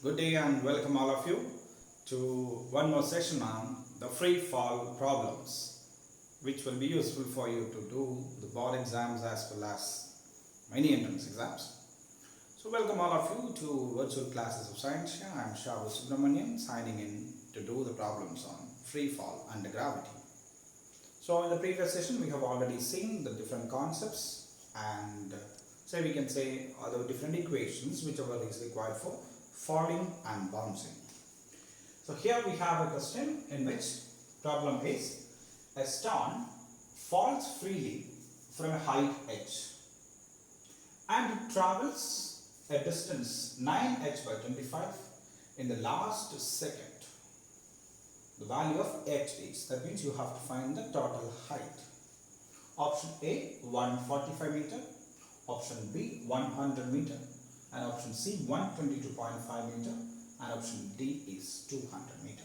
Good day and welcome all of you to one more session on the free fall problems, which will be useful for you to do the board exams as well as many entrance exams. So welcome all of you to virtual classes of science. I am Shabu Subramanian signing in to do the problems on free fall under gravity. So in the previous session we have already seen the different concepts and so we can say other different equations whichever is required for falling and bouncing. So here we have a question in which problem is a stone falls freely from a height h and it travels a distance 9h by 25 in the last second. The value of h is, that means you have to find the total height. Option A 145 meter, option B 100 meter, and option C 122.5 meter, and option D is 200 meter.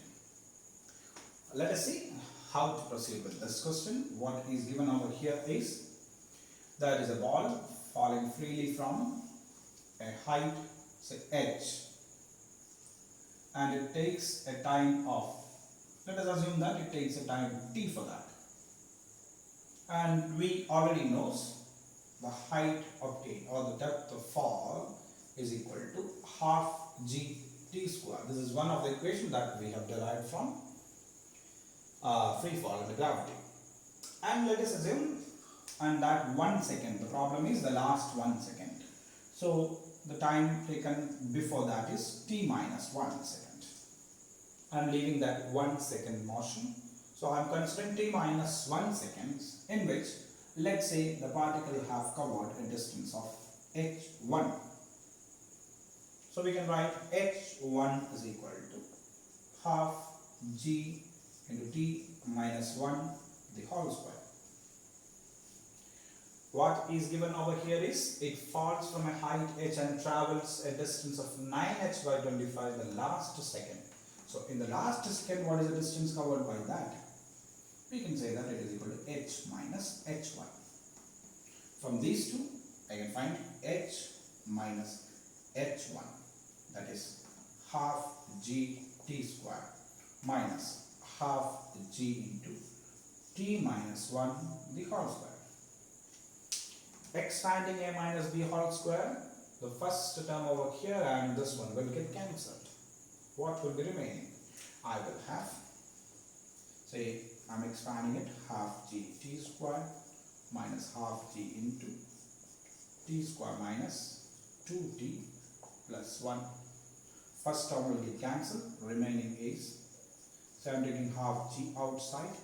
Let us see how to proceed with this question. What is given over here is there is a ball falling freely from a height, say h, and it takes a time of, let us assume that it takes a time t for that, and we already knows the height obtained or the depth of fall is equal to half gt square. This is one of the equations that we have derived from free fall under gravity. And let us assume and that 1 second, the problem is the last 1 second. So the time taken before that is t minus 1 second. I am leaving that 1 second motion. So I am considering t minus 1 seconds in which, let's say, the particle have covered a distance of h1. So we can write h1 is equal to half g into t minus 1 the whole square. What is given over here is it falls from a height h and travels a distance of 9h by 25 the last second. So in the last second, what is the distance covered by that? We can say that it is equal to h minus h1. From these two, I can find h minus h1, that is half g t square minus half g into t minus 1 the whole square. Expanding a minus b whole square, the first term over here and this one will get cancelled. What will be remaining? I will have, say, I am expanding it, half g t square minus half g into t square minus 2t plus 1. First term will get cancelled, remaining is, so I am taking half g outside.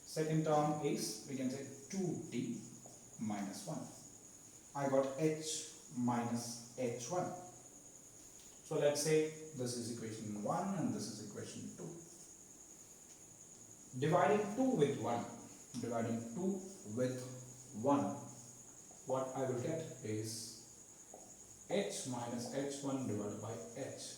Second term is, we can say 2t minus 1. I got h minus h1. So let's say this is equation 1 and this is equation 2. Dividing 2 with 1, what I will get is h minus h1 divided by h.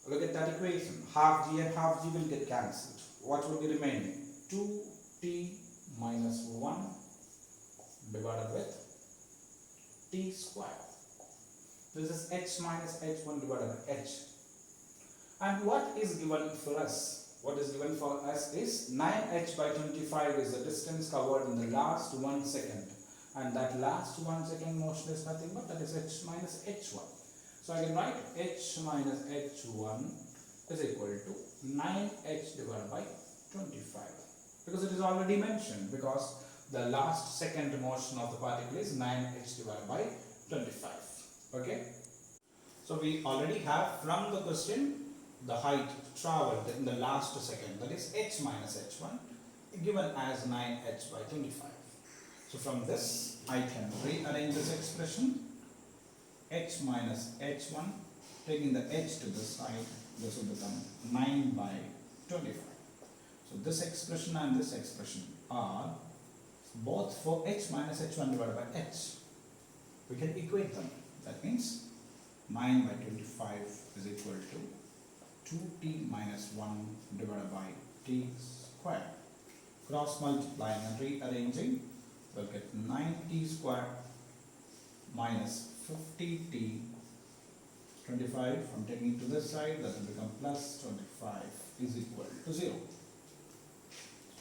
Look at that equation. Half g and half g will get cancelled. What will be remaining? 2t minus 1 divided with t square. This is h minus h1 divided by h. And what is given for us? What is given for us is 9h by 25 is the distance covered in the last 1 second. And that last 1 second motion is nothing but that is h minus h1. So I can write h minus h1 is equal to 9h divided by 25. Because it is already mentioned, because the last second motion of the particle is 9h divided by 25. Okay. So we already have from the question the height traveled in the last second, that is h minus h1 given as 9h by 25. So from this I can rearrange this expression. H minus h1, taking the h to this side, this will become 9 by 25. So this expression and this expression are both for h minus h1 divided by h. We can equate them. That means 9 by 25 is equal to 2t minus 1 divided by t square. Cross multiplying and rearranging, we'll get 9t square minus 50t 25, I'm taking it to this side, that will become plus 25 is equal to 0.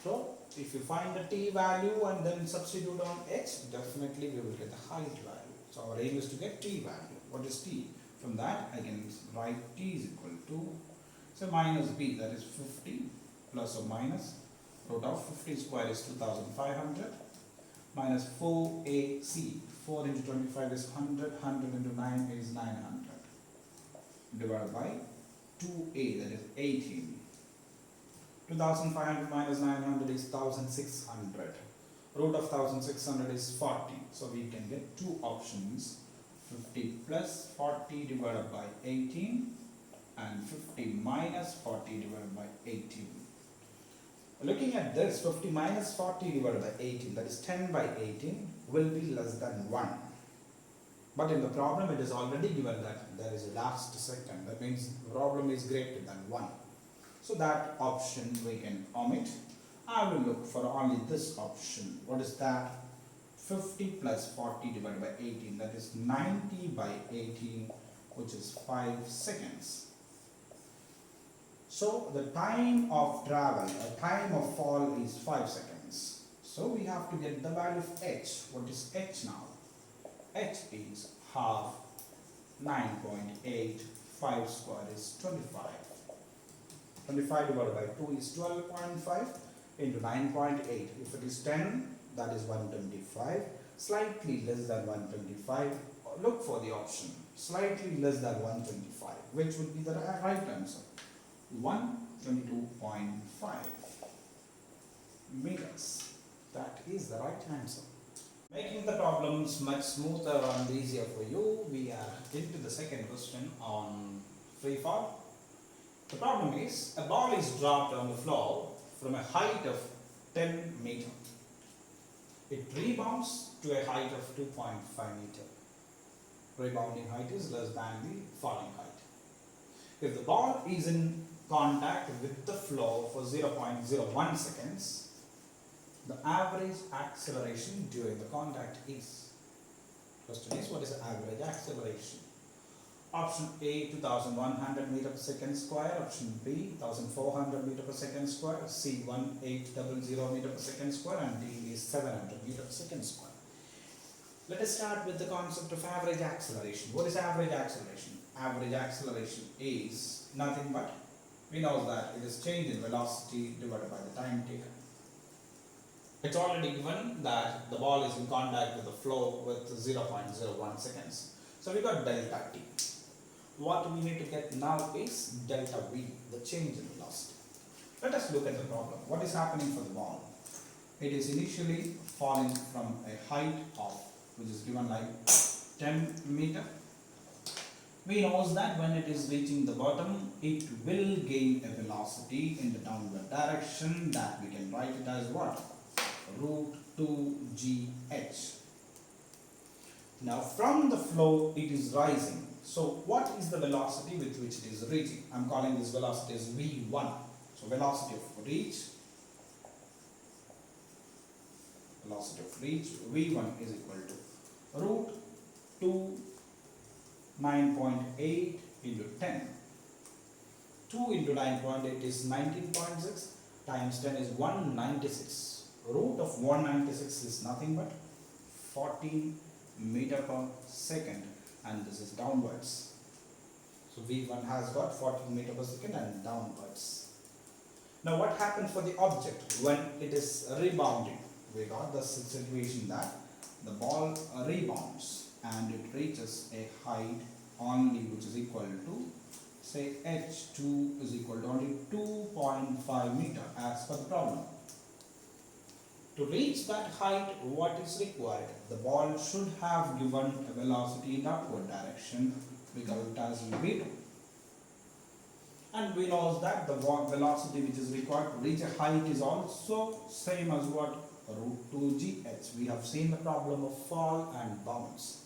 So, if you find the t value and then substitute on h, definitely we will get the height value. So, our aim is to get t value. What is t? From that, I can write t is equal to, so minus b, that is 50, plus or minus, root of 50 square is 2500, minus 4ac, 4 into 25 is 100, 100 into 9 is 900, divided by 2a, that is 18. 2500 minus 900 is 1600. Root of 1600 is 40. So we can get two options, 50 plus 40 divided by 18 and 50 minus 40 divided by 18. Looking at this, 50 minus 40 divided by 18, that is 10 by 18, will be less than 1. But in the problem it is already given that there is a last second. That means the problem is greater than 1. So that option we can omit. I will look for only this option. What is that? 50 plus 40 divided by 18, that is 90 by 18, which is 5 seconds. So the time of travel, the time of fall is 5 seconds. So we have to get the value of h. What is h now? H is half 9.8, 5 square is 25. 25 divided by 2 is 12.5 into 9.8. If it is 10, that is 125. Slightly less than 125. Look for the option. Slightly less than 125. Which would be the right answer? 122.5 meters. That is the right answer. Making the problems much smoother and easier for you, we are into the second question on free fall. The problem is, a ball is dropped on the floor from a height of 10 meter. It rebounds to a height of 2.5 meter. Rebounding height is less than the falling height. If the ball is in contact with the floor for 0.01 seconds, the average acceleration during the contact is. Question is, what is the average acceleration? Option A, 2100 meter per second square. Option B, 1400 meter per second square. C, 1800 meter per second square. And D is 700 meter per second square. Let us start with the concept of average acceleration. What is average acceleration? Average acceleration is nothing but, we know that it is change in velocity divided by the time taken. It's already given that the ball is in contact with the floor with 0.01 seconds. So we got delta t. What we need to get now is delta v, the change in velocity. Let us look at the problem. What is happening for the ball? It is initially falling from a height of, which is given like 10 meter. We know that when it is reaching the bottom, it will gain a velocity in the downward direction, that we can write it as what? Root 2gh. Now from the floor it is rising. So what is the velocity with which it is reaching? I am calling this velocity as v1. So velocity of reach v1 is equal to root 2 9.8 into 10. 2 into 9.8 is 19.6 times 10 is 196. Root of 196 is nothing but 14 meter per second, and this is downwards. So V1 has got 14 meter per second and downwards. Now what happens for the object when it is rebounding? We got the situation that the ball rebounds and it reaches a height only which is equal to, say, h2 is equal to only 2.5 meter as per the problem. To reach that height, what is required? The ball should have given a velocity in upward direction. We call it as v2. And we know that the velocity which is required to reach a height is also same as what? Root 2gh. We have seen the problem of fall and bounce.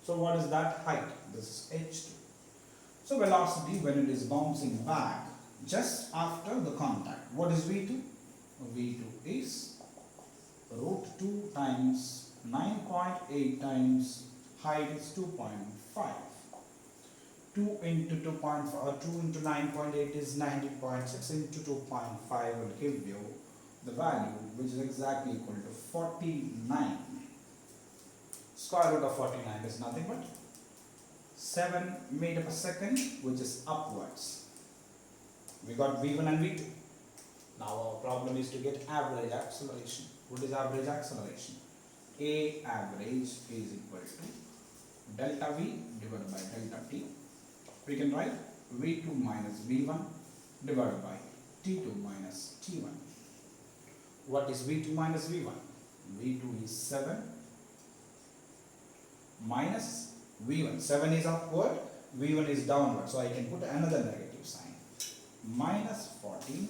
So what is that height? This is h2. So velocity when it is bouncing back just after the contact. What is v2? v2 is root 2 times 9.8 times height is 2.5. 2 into 2.5, 2 into 9.8 is 19.6 into 2.5 will give you the value which is exactly equal to 49. Square root of 49 is nothing but 7 meter per second, which is upwards. We got V1 and V2. Now our problem is to get average acceleration. What is average acceleration? A average is equal to delta V divided by delta T. We can write V2 minus V1 divided by T2 minus T1. What is V2 minus V1? V2 is 7 minus V1. 7 is upward, V1 is downward. So I can put another negative sign. Minus 14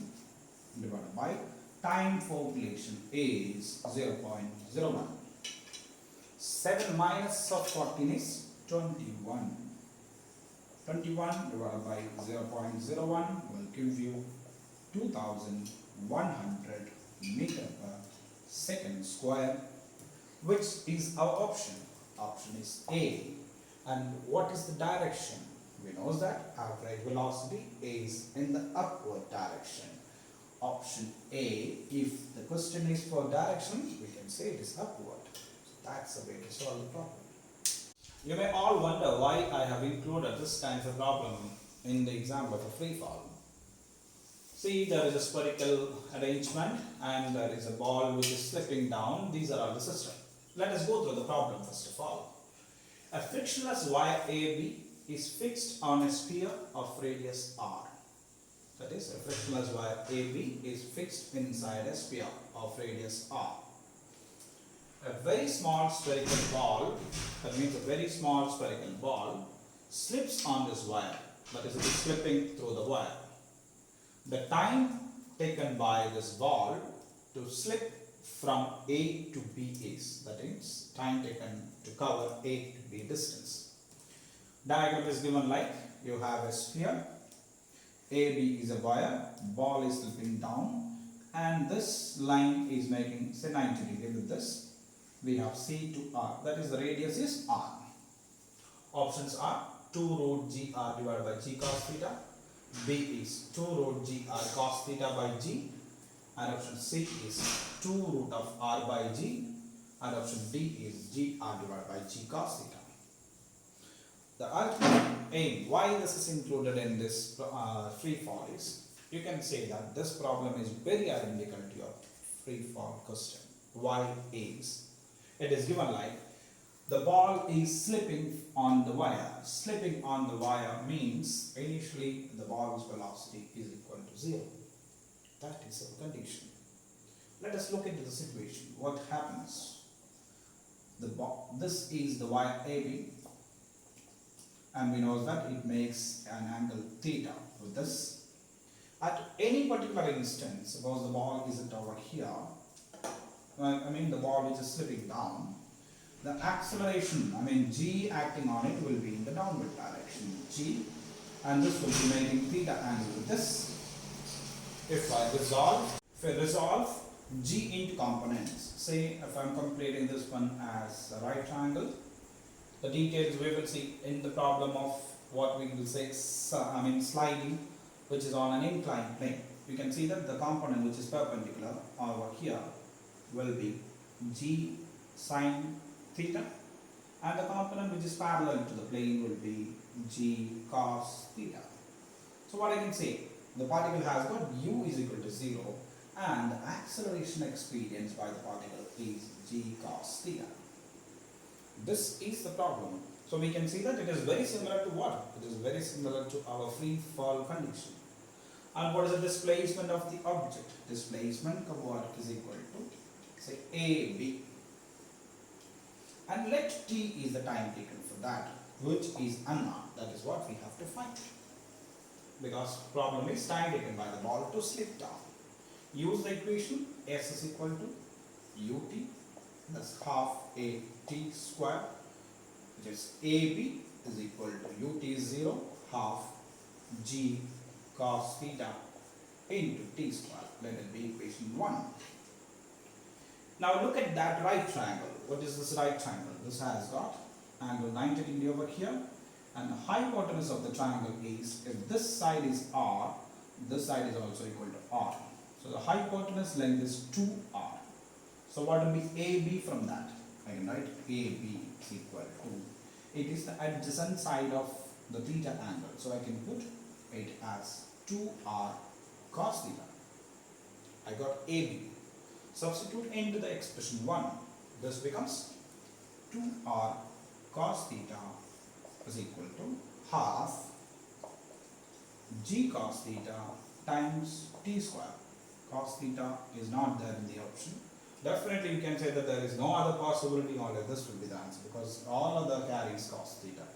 divided by time population is 0.01. 7 minus of 14 is 21. 21 divided by 0.01 will give you 2100 meter per second square, which is our option. Option is A. And what is the direction? We know that average velocity is in the upward direction. Option A, if the question is for direction, we can say it is upward. So that's the way to solve the problem. You may all wonder why I have included this kind of a problem in the example of a free fall. See, there is a spherical arrangement and there is a ball which is slipping down. These are all the system. Let us go through the problem first of all. A frictionless wire AB is fixed on a sphere of radius r. That is, a frictionless wire AB is fixed inside a sphere of radius r. A very small spherical ball, that means a very small spherical ball, slips on this wire. That is, it is slipping through the wire. The time taken by this ball to slip from A to B is, that is, time taken to cover A to B distance. Diagram is given like, you have a sphere, AB is a wire, ball is slipping down, and this line is making, say, 90 degree with this. We have C to R, that is, the radius is R. Options are 2 root GR divided by G cos theta, B is 2 root GR cos theta by G, and option C is 2 root of R by G, and option D is GR divided by G cos theta. The ultimate aim, why this is included in this free fall is, you can say that this problem is very identical to your free fall question. Why is? It is given like, the ball is slipping on the wire. Slipping on the wire means initially the ball's velocity is equal to 0. That is our condition. Let us look into the situation. What happens? This is the wire AB, and we know that it makes an angle theta with this. At any particular instance, suppose the ball is over here, the ball which is slipping down, the acceleration, G acting on it will be in the downward direction, G, and this will be making theta angle with this. If I resolve G into components, say if I am completing this one as a right triangle, the details we will see in the problem of what we will say, sliding, which is on an inclined plane. You can see that the component which is perpendicular over here will be G sine theta, and the component which is parallel to the plane will be G cos theta. So what I can say, the particle has got u is equal to 0, and the acceleration experienced by the particle is G cos theta. This is the problem. So we can see that it is very similar to what? It is very similar to our free fall condition. And what is the displacement of the object? Displacement of what is equal to, say, AB. And let t is the time taken for that, which is unknown. That is what we have to find. Because problem is time taken by the ball to slip down. Use the equation S is equal to ut, that's half a t square, which is AB is equal to ut is 0, half G cos theta into t square. Let it be equation 1. Now look at that right triangle. What is this right triangle? This has got angle 90 degree over here, And the hypotenuse of the triangle is, if this side is r, this side is also equal to r. So the hypotenuse length is 2r. So what will be AB from that? I can write AB is equal to, it is the adjacent side of the theta angle. So I can put it as 2r cos theta. I got AB. Substitute into the expression 1. This becomes 2r cos theta is equal to half g cos theta times t square. Cos theta is not there in the option. Definitely you can say that there is no other possibility, only this will be the answer, because all other carries cos theta.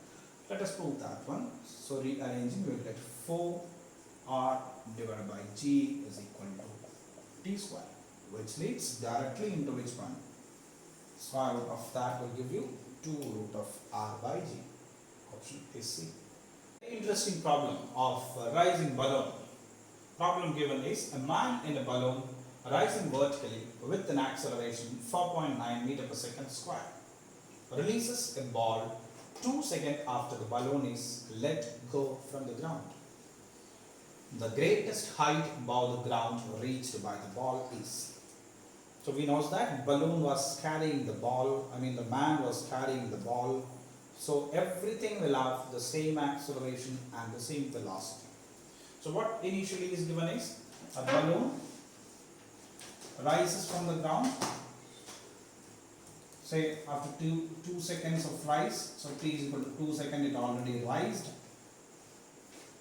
Let us prove that one. So rearranging, we will get 4r divided by g is equal to t square, which leads directly into which one? Square root of that will give you 2 root of r by g. Option is C. Interesting problem of rising balloon. Problem given is a man in a balloon rising vertically with an acceleration 4.9 meter per second square releases a ball 2 seconds after the balloon is let go from the ground. The greatest height above the ground reached by the ball is. So we know that balloon was carrying the ball, the man was carrying the ball. So everything will have the same acceleration and the same velocity. So what initially is given is a balloon rises from the ground, say after 2 seconds of rise, so t is equal to 2 seconds, it already rised,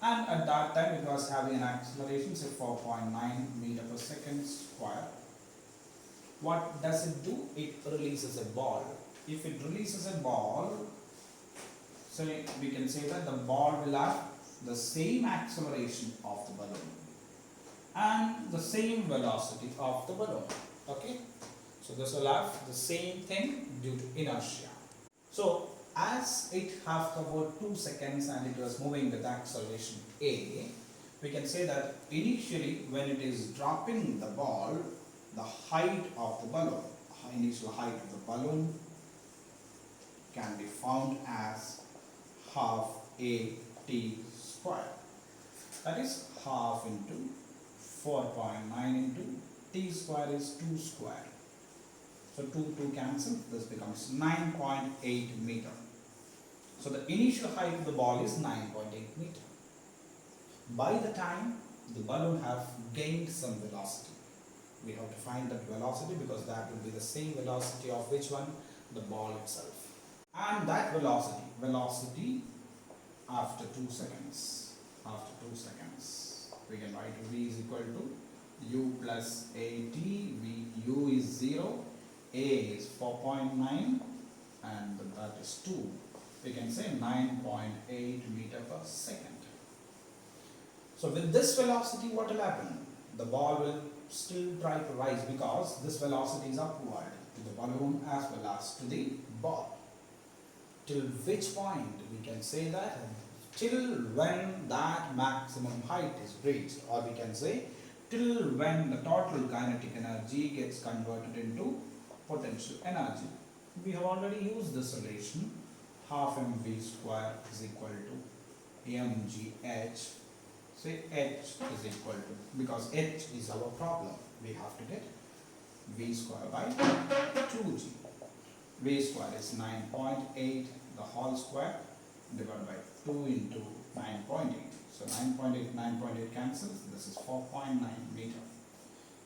and at that time it was having an acceleration, say 4.9 meter per second square. What does it do? It releases a ball. If it releases a ball, so we can say that the ball will have the same acceleration of the balloon and the same velocity of the balloon. Okay, so this will have the same thing due to inertia. So as it have covered 2 seconds and it was moving with acceleration a, we can say that initially when it is dropping the ball, the height of the balloon, initial height of the balloon can be found as half a t square. That is half into 4.9 into t square is 2 square. So 2 cancel, this becomes 9.8 meter. So the initial height of the ball is 9.8 meter. By the time the balloon have gained some velocity, we have to find that velocity because that will be the same velocity of which one? The ball itself. And that velocity after 2 seconds, we can write v is equal to u plus at, u is 0, a is 4.9 and that is 2. We can say 9.8 meter per second. So with this velocity, what will happen? The ball will still try to rise because this velocity is upward to the balloon as well as to the ball. Till which point we can say that? Till when that maximum height is reached, or we can say till when the total kinetic energy gets converted into potential energy. We have already used this relation, half mv square is equal to mgh. Say h is equal to, because h is our problem, we have to get v square by 2g. V square is 9.8, the whole square divided by 2 into 9.8. So 9.8 cancels, this is 4.9 meter.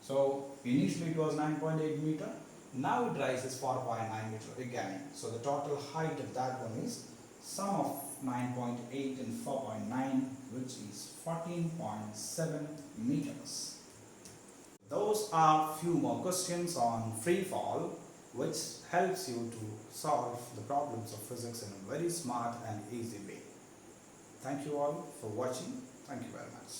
So initially it was 9.8 meter, now it rises 4.9 meter again. So the total height of that one is sum of 9.8 and 4.9, which is 14.7 meters. Those are few more questions on free fall, which helps you to solve the problems of physics in a very smart and easy way. Thank you all for watching. Thank you very much.